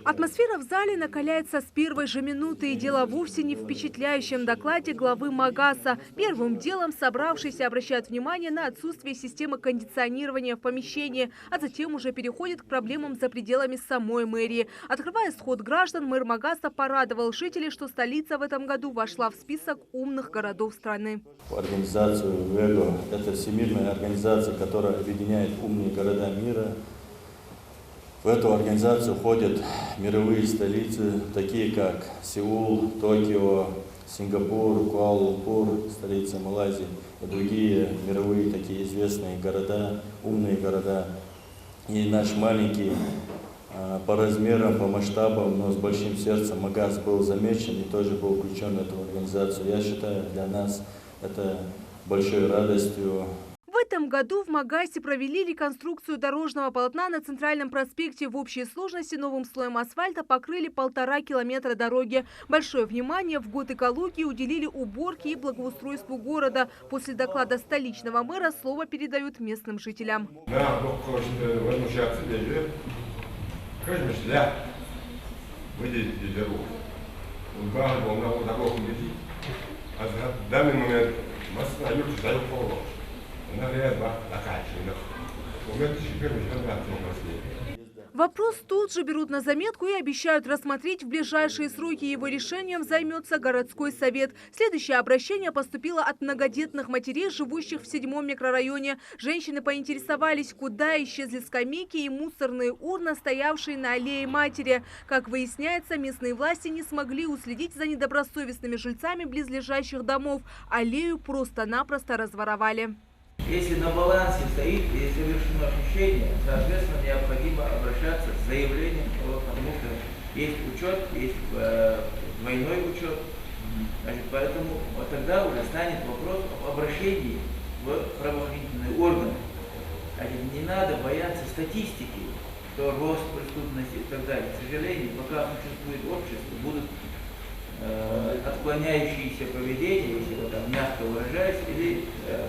Атмосфера в зале накаляется с первой же минуты, и дело вовсе не в впечатляющем докладе главы Магаса. Первым делом собравшиеся обращают внимание на отсутствие системы кондиционирования в помещении, а затем уже переходят к проблемам за пределами самой мэрии. Открывая сход граждан, мэр Магаса порадовал жителей, что столица в этом году вошла в список умных городов страны. Организацию ВЭГО – это всемирная организация, которая объединяет умные города мира. В эту организацию входят мировые столицы, такие как Сеул, Токио, Сингапур, Куала-Лумпур, столица Малайзии и другие мировые такие известные города, умные города. И наш маленький по размерам, по масштабам, но с большим сердцем Магас был замечен и тоже был включен в эту организацию. Я считаю, для нас это большой радостью. В этом году в Магасе провели реконструкцию дорожного полотна на Центральном проспекте. В общей сложности новым слоем асфальта покрыли 1,5 километра дороги. Большое внимание в год экологии уделили уборке и благоустройству города. После доклада столичного мэра слово передают местным жителям. В данный момент Вопрос тут же берут на заметку и обещают рассмотреть в ближайшие сроки. Его решением займется городской совет. Следующее обращение поступило от многодетных матерей, живущих в 7-м микрорайоне. Женщины поинтересовались, куда исчезли скамейки и мусорные урны, стоявшие на аллее матери. Как выясняется, местные власти не смогли уследить за недобросовестными жильцами близлежащих домов. Аллею просто-напросто разворовали. Если на балансе стоит и совершено хищение, соответственно, необходимо обращаться с заявлением, потому что есть учет, есть двойной учет. Значит, поэтому вот тогда уже станет вопрос об обращении в правоохранительные органы. Значит, не надо бояться статистики, что рост преступности и так далее. К сожалению, пока существует общество, будут отклоняющиеся поведения, если я там мягко выражаюсь, или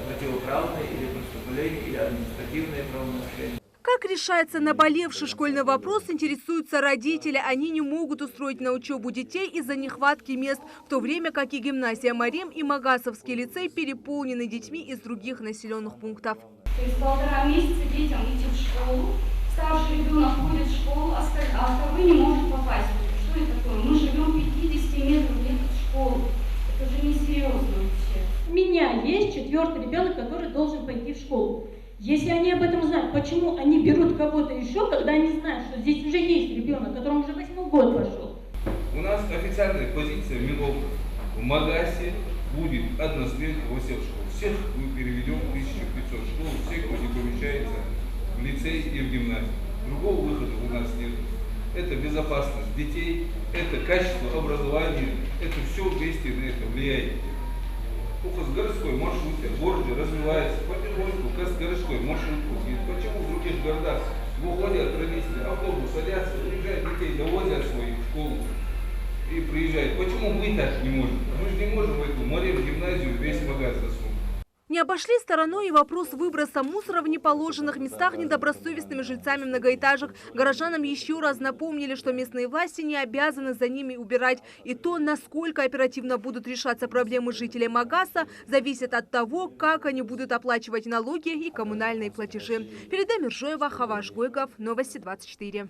противоправные, или преступления, или административные правонарушения. Как решается наболевший школьный вопрос, интересуются родители. Они не могут устроить на учебу детей из-за нехватки мест, в то время как и гимназия Марем, и Магасовский лицей переполнены детьми из других населенных пунктов. Через 1,5 месяца детям идти в школу, старший ребенок ходит в школу, а второй не может попасть. Что это такое? Мы живем 50 метров где-то в школу. Это же несерьезно вообще. У меня есть 4-й ребенок, который должен пойти в школу. Если они об этом знают, почему они берут кого-то еще, когда они знают, что здесь уже есть ребенок, которому уже 8-й год пошел? У нас официальная позиция Минобра. В Магасе будет односменка во всех школах. Всех мы переведем в 1500 школ, всех, кто не помещается в лицей и в гимназию. Другого выхода у нас нет. Это безопасность детей, это качество образования, это все вместе на это влияет. Городской маршрут в городе развивается потихоньку, городской маршрут. Почему в других городах выходят родители, автобус садятся, приезжают детей, довозят своих в школу и приезжают. Почему мы так не можем? Мы же не можем в эту Марем гимназию весь Магаз засунуть. Не обошли стороной и вопрос выброса мусора в неположенных местах недобросовестными жильцами многоэтажек. Горожанам еще раз напомнили, что местные власти не обязаны за ними убирать. И то, насколько оперативно будут решаться проблемы жителей Магаса, зависит от того, как они будут оплачивать налоги и коммунальные платежи. Передай Миржоева, Хаваш Гойгов, Новости 24.